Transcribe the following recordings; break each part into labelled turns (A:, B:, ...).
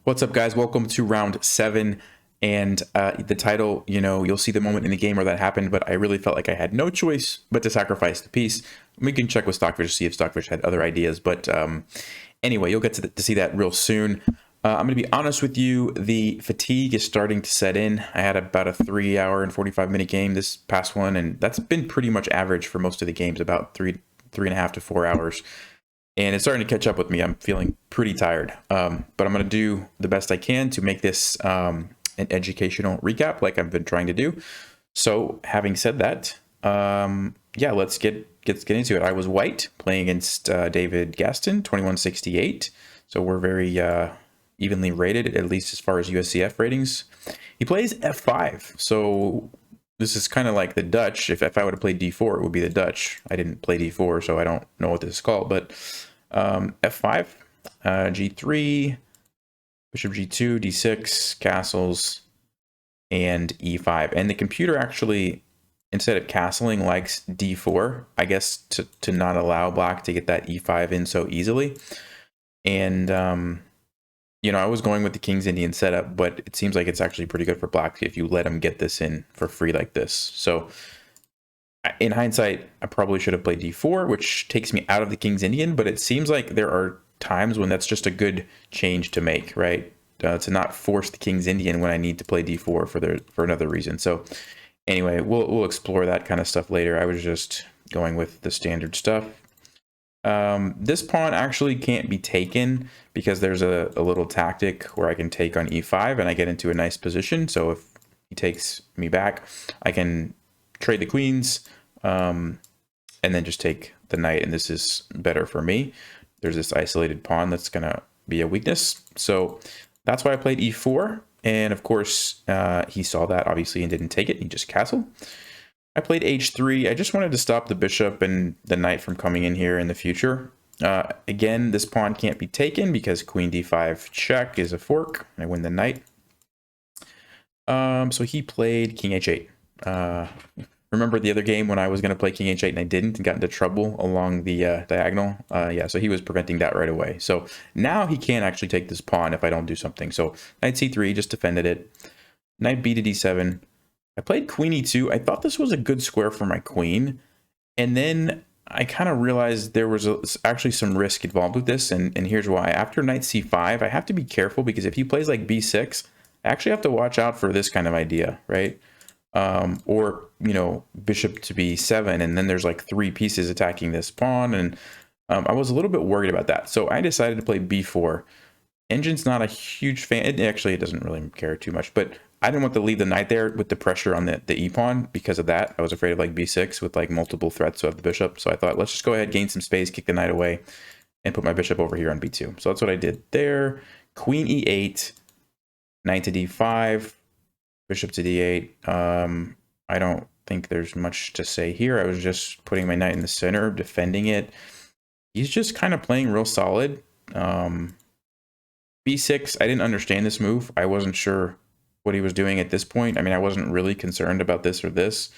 A: What's up, guys? Welcome to round 7. And the title, you'll see the moment in the game where that happened, but I really felt like I had no choice but to sacrifice the piece. We can check with Stockfish to see if Stockfish had other ideas, but anyway, you'll get to see that real soon. I'm going to be honest with you, the fatigue is starting to set in. I had about a 3 hour and 45-minute game this past one, and that's been pretty much average for most of the games, about 3.5 to 4 hours. And it's starting to catch up with me. I'm feeling pretty tired, but I'm going to do the best I can to make this an educational recap like I've been trying to do. So having said that, yeah, let's get into it. I was white playing against David Gaston, 2168. So we're very evenly rated, at least as far as USCF ratings. He plays F5. So this is kind of like the Dutch. If I would have played D4, it would be the Dutch. I didn't play D4, so I don't know what this is called. But F5, G3, Bishop G2, D6, castles, and E5. And the computer actually, instead of castling, likes D4, I guess, to not allow black to get that E5 in so easily. And I was going with the King's Indian setup, but it seems like it's actually pretty good for black if you let him get this in for free like this. So in hindsight, I probably should have played D4, which takes me out of the King's Indian, but it seems like there are times when that's just a good change to make, right? To not force the King's Indian when I need to play D4 for another reason. So anyway, we'll explore that kind of stuff later. I was just going with the standard stuff. This pawn actually can't be taken because there's a little tactic where I can take on E5 and I get into a nice position. So if he takes me back, I can trade the queens and then just take the knight, and this is better for me. There's this isolated pawn that's going to be a weakness. So that's why I played E4. And of course, he saw that obviously and didn't take it. He just castled. I played H3. I just wanted to stop the bishop and the knight from coming in here in the future. Again, this pawn can't be taken because Queen D5 check is a fork. I win the knight. So he played King H8. Remember the other game when I was going to play King H8 and I didn't and got into trouble along the diagonal? Yeah, so he was preventing that right away. So now he can't actually take this pawn if I don't do something. So Knight C3, just defended it. Knight B to D7. I played Queen E2. I thought this was a good square for my queen. And then I kind of realized there was actually some risk involved with this. And here's why. After Knight C5, I have to be careful because if he plays like B6, I actually have to watch out for this kind of idea, right? Or, bishop to B7. And then there's like 3 pieces attacking this pawn. And I was a little bit worried about that. So I decided to play B4. Engine's not a huge fan. It doesn't really care too much. But I didn't want to leave the knight there with the pressure on the e-pawn because of that. I was afraid of like b6 with like multiple threats of the bishop. So I thought, let's just go ahead, gain some space, kick the knight away, and put my bishop over here on b2. So that's what I did there. Queen e8, knight to d5, bishop to d8. I don't think there's much to say here. I was just putting my knight in the center, defending it. He's just kind of playing real solid. b6, I didn't understand this move. I wasn't sure what he was doing at this point. I mean, I wasn't really concerned about this or this.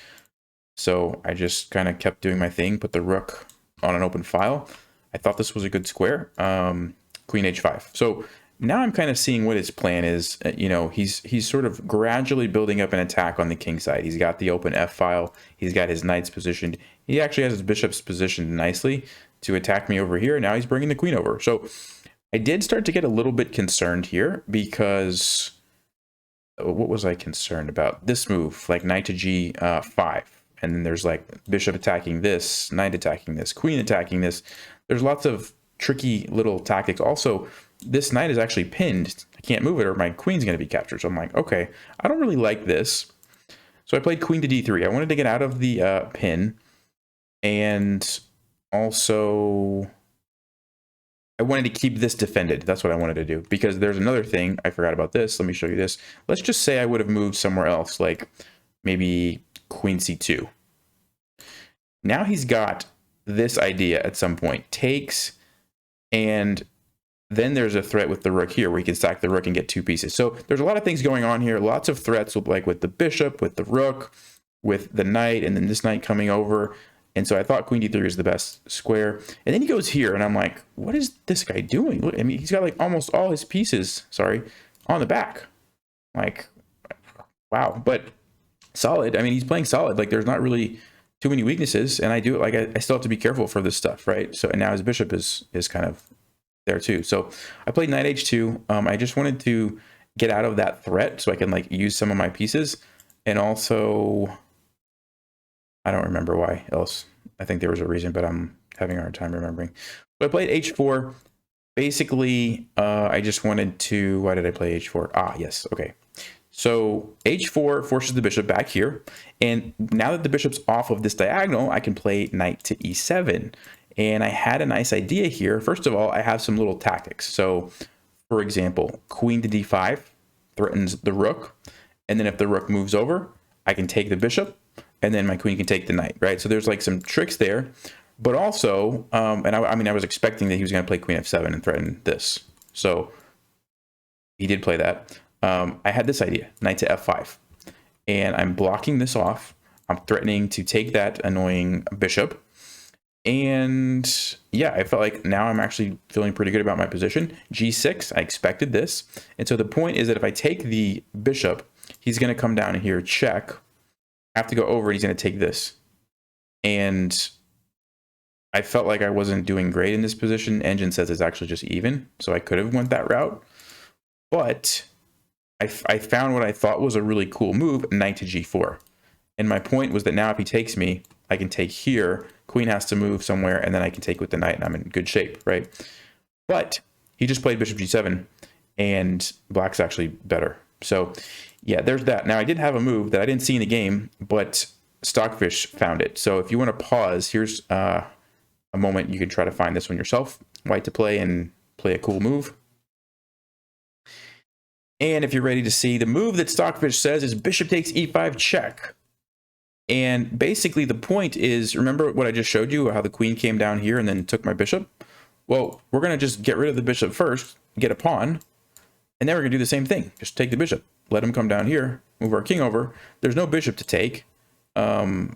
A: So I just kind of kept doing my thing, put the rook on an open file. I thought this was a good square. Queen h5. So now I'm kind of seeing what his plan is. He's sort of gradually building up an attack on the king side. He's got the open f file. He's got his knights positioned. He actually has his bishops positioned nicely to attack me over here. Now he's bringing the queen over. So I did start to get a little bit concerned here because what was I concerned about? This move, like knight to g5, and then there's like bishop attacking this, knight attacking this, queen attacking this. There's lots of tricky little tactics. Also, this knight is actually pinned. I can't move it or my queen's going to be captured. So I'm like, okay, I don't really like this. So I played queen to d3. I wanted to get out of the pin, and also I wanted to keep this defended. That's what I wanted to do, because there's another thing. I forgot about this. Let me show you this. Let's just say I would have moved somewhere else, like maybe queen c2. Now he's got this idea at some point. Takes, and then there's a threat with the rook here where he can stack the rook and get 2 pieces. So there's a lot of things going on here. Lots of threats with the bishop, with the rook, with the knight, and then this knight coming over. And so I thought queen d3 is the best square. And then he goes here, and I'm like, what is this guy doing? Look, I mean, he's got like almost all his pieces, sorry, on the back. Like, wow, but solid. I mean, he's playing solid. Like, there's not really too many weaknesses, and I do like I still have to be careful for this stuff, right? So, and now his bishop is kind of there too. So I played knight h2. I just wanted to get out of that threat so I can like use some of my pieces, and also I don't remember why else. I think there was a reason, but I'm having a hard time remembering. So I played h4. Basically, I just wanted to, why did I play h4? Ah, yes, okay. So h4 forces the bishop back here. And now that the bishop's off of this diagonal, I can play knight to e7. And I had a nice idea here. First of all, I have some little tactics. So for example, queen to d5 threatens the rook. And then if the rook moves over, I can take the bishop, and then my queen can take the knight, right? So there's like some tricks there. But also, I mean, I was expecting that he was going to play queen f7 and threaten this. So he did play that. I had this idea, knight to f5. And I'm blocking this off. I'm threatening to take that annoying bishop. And yeah, I felt like now I'm actually feeling pretty good about my position. g6, I expected this. And so the point is that if I take the bishop, he's going to come down here, check. I have to go over, and he's going to take this. And I felt like I wasn't doing great in this position. Engine says it's actually just even, so I could have went that route. But I found what I thought was a really cool move, knight to g4. And my point was that now if he takes me, I can take here. Queen has to move somewhere, and then I can take with the knight, and I'm in good shape, right? But he just played bishop g7, and black's actually better. So yeah, there's that. Now I did have a move that I didn't see in the game, but Stockfish found it. So if you want to pause, here's a moment you can try to find this one yourself. White to play and play a cool move. And if you're ready to see, the move that Stockfish says is bishop takes e5 check. And basically the point is, remember what I just showed you, how the queen came down here and then took my bishop? Well, we're going to just get rid of the bishop first, get a pawn, and then we're going to do the same thing. Just take the bishop, let him come down here, move our king over. There's no bishop to take. And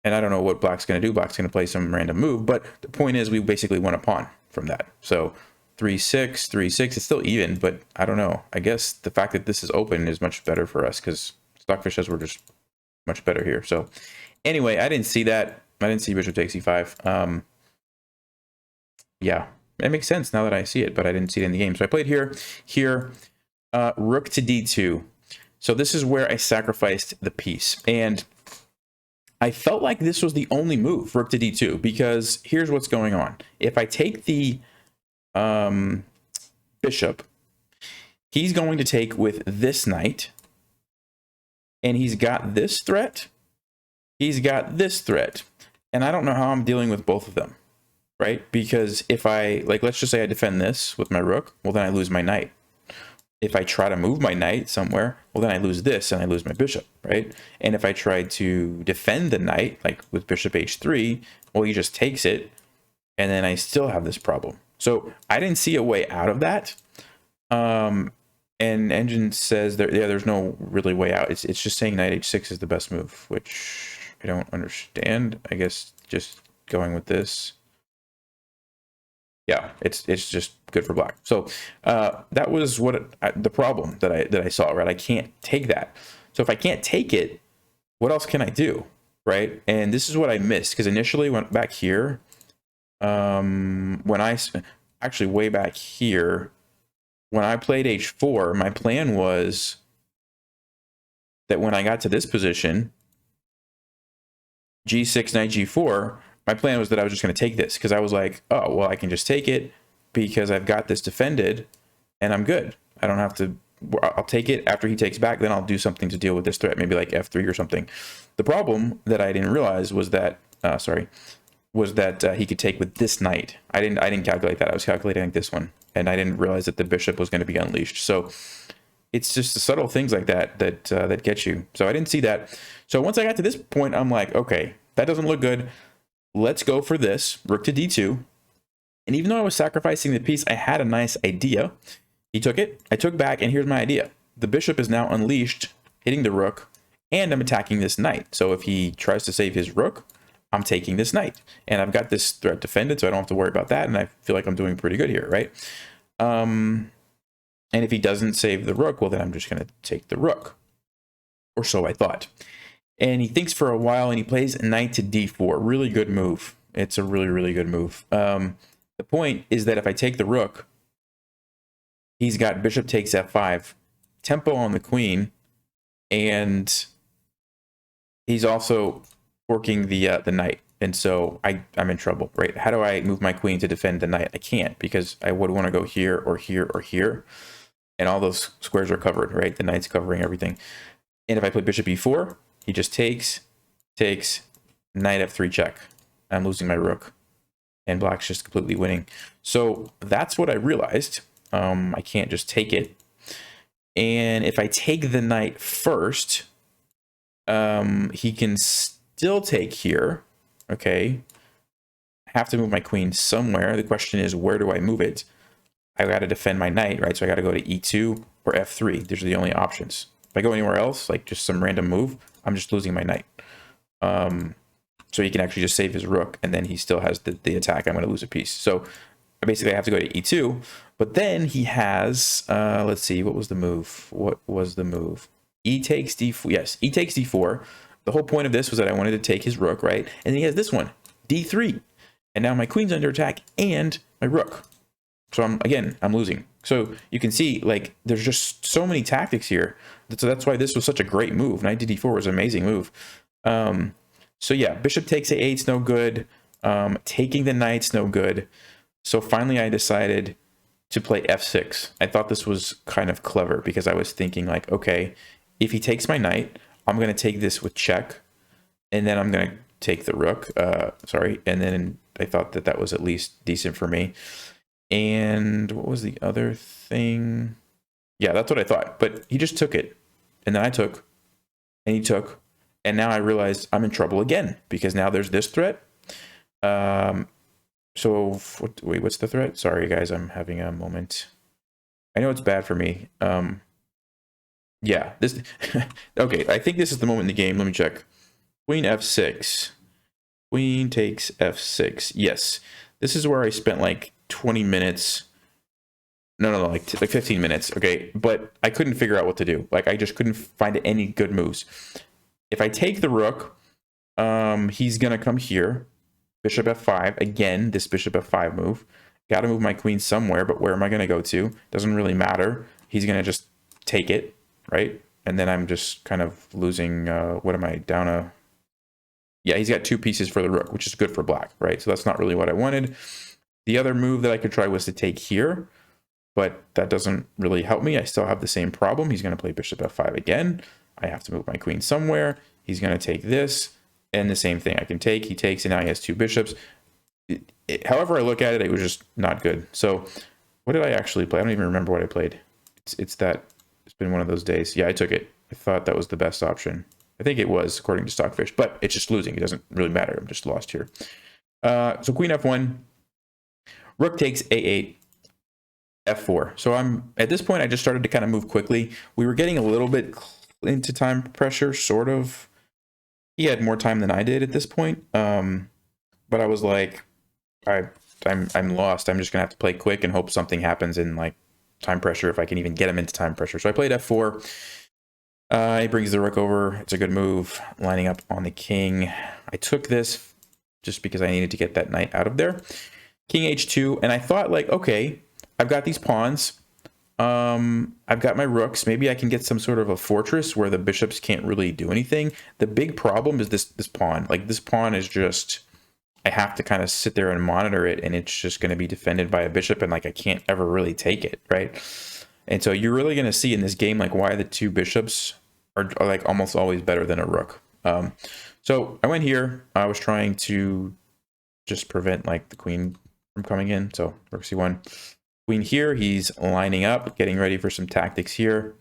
A: I don't know what black's going to do. Black's going to play some random move, but the point is we basically won a pawn from that. So 3-6, 3-6, it's still even, but I don't know. I guess the fact that this is open is much better for us because Stockfish says we're just much better here. So anyway, I didn't see that. I didn't see bishop takes e5. Yeah, it makes sense now that I see it, but I didn't see it in the game. So I played here, rook to d2. So this is where I sacrificed the piece. And I felt like this was the only move, rook to d2, because here's what's going on. If I take the bishop, he's going to take with this knight, and he's got this threat, he's got this threat, and I don't know how I'm dealing with both of them, right? Because if I, like, let's just say I defend this with my rook, well, then I lose my knight. If I try to move my knight somewhere, well, then I lose this and I lose my bishop, right? And if I try to defend the knight, like with bishop h3, well, he just takes it, and then I still have this problem. So I didn't see a way out of that. And Engine says there's no really way out. It's just saying knight h6 is the best move, which I don't understand. I guess just going with this. Yeah, it's just good for black. So that was the problem that I saw, right? I can't take that. So if I can't take it, what else can I do, right? And this is what I missed, because initially went back here. When I actually way back here, when I played h4, my plan was that when I got to this position, g6, knight g4, my plan was that I was just going to take this, because I was like, oh, well, I can just take it because I've got this defended and I'm good. I don't have to, I'll take it after he takes back, then I'll do something to deal with this threat, maybe like f3 or something. The problem that I didn't realize was that, he could take with this knight. I didn't calculate that. I was calculating like this one, and I didn't realize that the bishop was going to be unleashed. So it's just the subtle things like that that get you. So I didn't see that. So once I got to this point, I'm like, okay, that doesn't look good. Let's go for this, rook to d2. And even though I was sacrificing the piece, I had a nice idea. He took it, I took back, and here's my idea. The bishop is now unleashed, hitting the rook, and I'm attacking this knight. So if he tries to save his rook, I'm taking this knight, and I've got this threat defended, so I don't have to worry about that, and I feel like I'm doing pretty good here, right? And if he doesn't save the rook, well, then I'm just going to take the rook, or so I thought. And he thinks for a while, and he plays knight to d4. Really good move. It's a really, really good move. The point is that if I take the rook, he's got bishop takes f5, tempo on the queen, and he's also forking the knight. And so I'm in trouble, right? How do I move my queen to defend the knight? I can't, because I would want to go here or here or here. And all those squares are covered, right? The knight's covering everything. And if I play bishop e4, he just takes, knight f3 check. I'm losing my rook. And black's just completely winning. So that's what I realized. I can't just take it. And if I take the knight first, he can still take here. Okay. I have to move my queen somewhere. The question is, where do I move it? I got to defend my knight, right? So I got to go to e2 or f3. These are the only options. If I go anywhere else, like just some random move, I'm just losing my knight. So he can actually just save his rook, and then he still has the attack. I'm going to lose a piece. So basically I have to go to e2, but then he has, let's see, what was the move? What was the move? E takes d4. Yes, e takes d4. The whole point of this was that I wanted to take his rook, right? And then he has this one, d3. And now my queen's under attack and my rook. So I'm losing. So you can see, like, there's just so many tactics here. So that's why this was such a great move. Knight to d4 was an amazing move. So yeah, bishop takes a8's no good. Taking the knight's no good. So finally I decided to play f6. I thought this was kind of clever, because I was thinking, like, okay, if he takes my knight, I'm going to take this with check, and then I'm going to take the rook. And then I thought that was at least decent for me. And what was the other thing? Yeah, that's what I thought. But he just took it, and then I took, and he took, and now I realized I'm in trouble again, because now there's this threat. So wait, what's the threat? Sorry, guys, I'm having a moment. I know it's bad for me. Yeah, this. Okay, I think this is the moment in the game. Let me check. Queen f6. Queen takes f6. Yes, this is where I spent like 20 minutes. No, like 15 minutes. Okay, but I couldn't figure out what to do. Like, I just couldn't find any good moves. If I take the rook, he's gonna come here. Bishop f5. Again, this bishop f5 move. Got to move my queen somewhere, but where am I going to go to? Doesn't really matter. He's going to just take it, right? And then I'm just kind of losing, what am I, down a... Yeah, he's got 2 pieces for the rook, which is good for black, right? So that's not really what I wanted. The other move that I could try was to take here, but that doesn't really help me. I still have the same problem. He's going to play bishop f5 again. I have to move my queen somewhere. He's going to take this. And the same thing, I can take, he takes, and now he has 2 bishops. However I look at it, it was just not good. So what did I actually play? I don't even remember what I played. It's been one of those days. Yeah, I took it. I thought that was the best option. I think it was, according to Stockfish, but it's just losing. It doesn't really matter. I'm just lost here. So queen f1, rook takes a8, f4. So at this point, I just started to kind of move quickly. We were getting a little bit into time pressure, sort of. He had more time than I did at this point, but I was like, I'm lost. I'm just gonna have to play quick and hope something happens in like time pressure, if I can even get him into time pressure. So I played f4. He brings the rook over. It's a good move, lining up on the king. I took this just because I needed to get that knight out of there. King h2, and I thought, like, okay, I've got these pawns. I've got my rooks. Maybe I can get some sort of a fortress where the bishops can't really do anything. The big problem is this pawn. Like, this pawn is just, I have to kind of sit there and monitor it, and it's just going to be defended by a bishop, and like I can't ever really take it, right? And so you're really going to see in this game like why the 2 bishops are like almost always better than a rook. So I went here. I was trying to just prevent like the queen from coming in. So rook c1. Queen here, he's lining up, getting ready for some tactics here.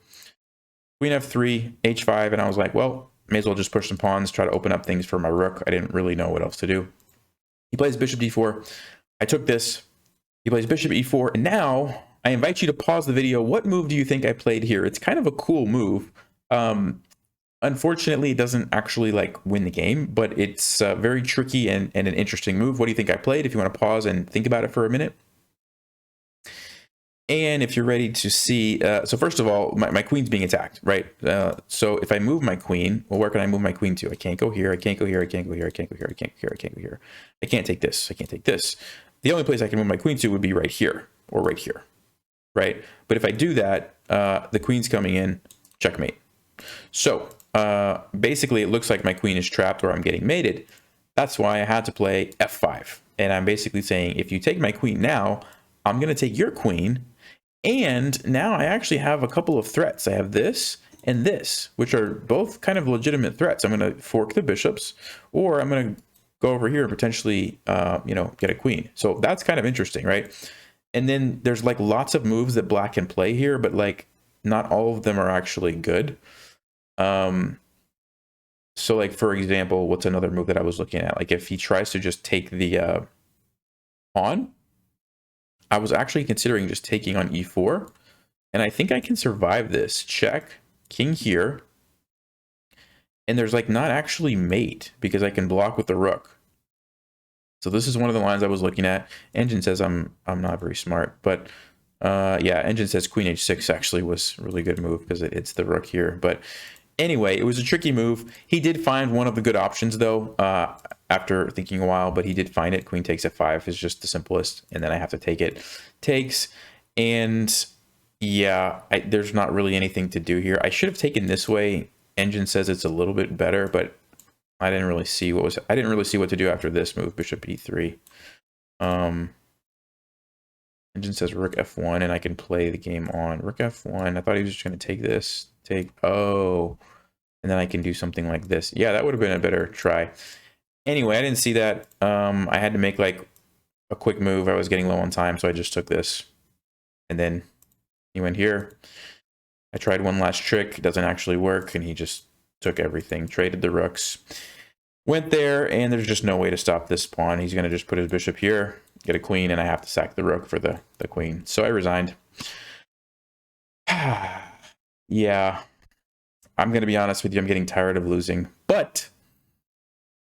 A: Queen f3, h5, and I was like, well, may as well just push some pawns, try to open up things for my rook. I didn't really know what else to do. He plays bishop d4. I took this. He plays bishop e4, and now I invite you to pause the video. What move do you think I played here? It's kind of a cool move. Unfortunately, it doesn't actually like win the game, but it's very tricky and an interesting move. What do you think I played? If you want to pause and think about it for a minute. And if you're ready to see, so first of all, my queen's being attacked, right? So if I move my queen, well, where can I move my queen to? I can't go here, I can't go here, I can't go here, I can't go here, I can't go here, I can't go here. I can't take this, I can't take this. The only place I can move my queen to would be right here, or right here, right? But if I do that, the queen's coming in, checkmate. So basically, it looks like my queen is trapped or I'm getting mated. That's why I had to play f5. And I'm basically saying, if you take my queen now, I'm going to take your queen. And now I actually have a couple of threats. I have this and this, which are both kind of legitimate threats. I'm going to fork the bishops, or I'm going to go over here and potentially, get a queen. So that's kind of interesting, right? And then there's like lots of moves that black can play here, but like not all of them are actually good. So like, for example, what's another move that I was looking at? Like if he tries to just take the pawn, I was actually considering just taking on e4, and I think I can survive this. Check, king here, and there's like not actually mate because I can block with the rook. So this is one of the lines I was looking at. Engine says I'm not very smart, but yeah, Engine says queen h6 actually was a really good move because it's the rook here. But anyway, it was a tricky move. He did find one of the good options though, after thinking a while, but he did find it. Queen takes f5 is just the simplest, and then I have to take it. Takes, and yeah, there's not really anything to do here. I should have taken this way. Engine says it's a little bit better, but I didn't really see what to do after this move, bishop e3. Engine says rook f1, and I can play the game on rook f1. I thought he was just going to take this, and then I can do something like this. Yeah, that would have been a better try. Anyway, I didn't see that. I had to make like a quick move. I was getting low on time, so I just took this. And then he went here. I tried one last trick. It doesn't actually work, and he just took everything. Traded the rooks. Went there, and there's just no way to stop this pawn. He's going to just put his bishop here, get a queen, and I have to sack the rook for the queen. So I resigned. Yeah. I'm going to be honest with you. I'm getting tired of losing. But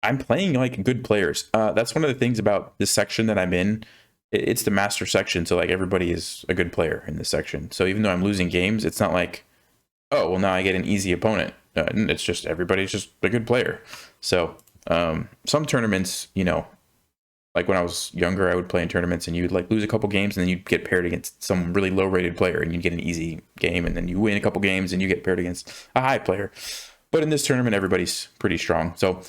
A: I'm playing like good players. That's one of the things about this section that I'm in. It's the master section, so like everybody is a good player in this section. So even though I'm losing games, it's not like, oh, well, now I get an easy opponent. It's just everybody's just a good player. So some tournaments, like when I was younger, I would play in tournaments and you'd like lose a couple games and then you'd get paired against some really low rated player and you'd get an easy game, and then you win a couple games and you get paired against a high player. But in this tournament, everybody's pretty strong. So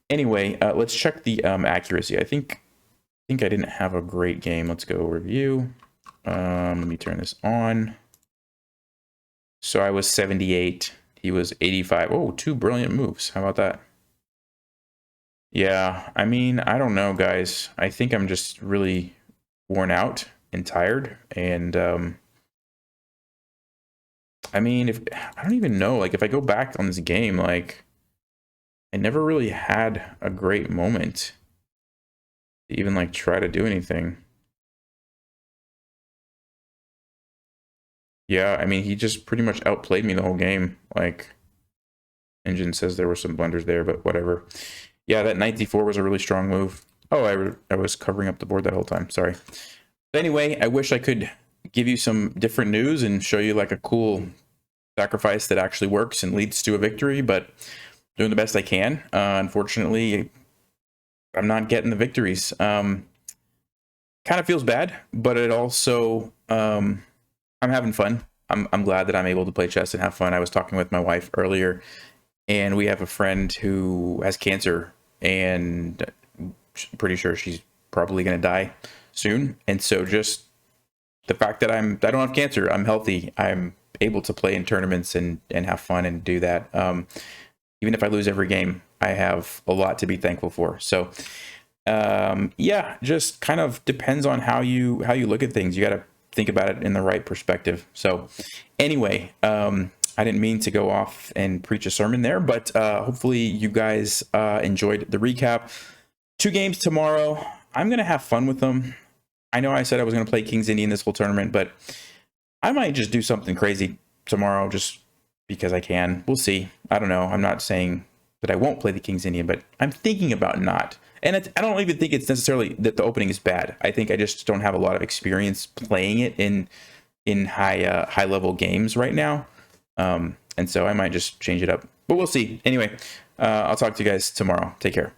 A: anyway, let's check the accuracy. I think I didn't have a great game. Let's go review. Let me turn this on. So I was 78. He was 85. Oh, 2 brilliant moves. How about that? Yeah, I mean, I don't know, guys. I think I'm just really worn out and tired. And I mean, I don't even know, like if I go back on this game, like I never really had a great moment to even like try to do anything. Yeah, I mean, he just pretty much outplayed me the whole game. Like, Engine says there were some blunders there, but whatever. Yeah, that knight d4 was a really strong move. Oh, I was covering up the board that whole time. Sorry. But anyway, I wish I could give you some different news and show you like a cool sacrifice that actually works and leads to a victory, but doing the best I can. Unfortunately, I'm not getting the victories. Kind of feels bad, but it also, I'm having fun. I'm glad that I'm able to play chess and have fun. I was talking with my wife earlier, and we have a friend who has cancer, and pretty sure she's probably going to die soon. And so just the fact that I don't have cancer, I'm healthy, I'm able to play in tournaments and have fun and do that. Even if I lose every game, I have a lot to be thankful for. So yeah, just kind of depends on how you look at things. You got to think about it in the right perspective. So anyway, I didn't mean to go off and preach a sermon there, but hopefully you guys enjoyed the recap. 2 games tomorrow. I'm going to have fun with them. I know I said I was going to play King's Indian this whole tournament, but I might just do something crazy tomorrow. Just because I can. We'll see. I don't know. I'm not saying that I won't play the King's Indian, but I'm thinking about not. And I don't even think it's necessarily that the opening is bad. I think I just don't have a lot of experience playing it in high level games right now. And so I might just change it up. But we'll see. Anyway, I'll talk to you guys tomorrow. Take care.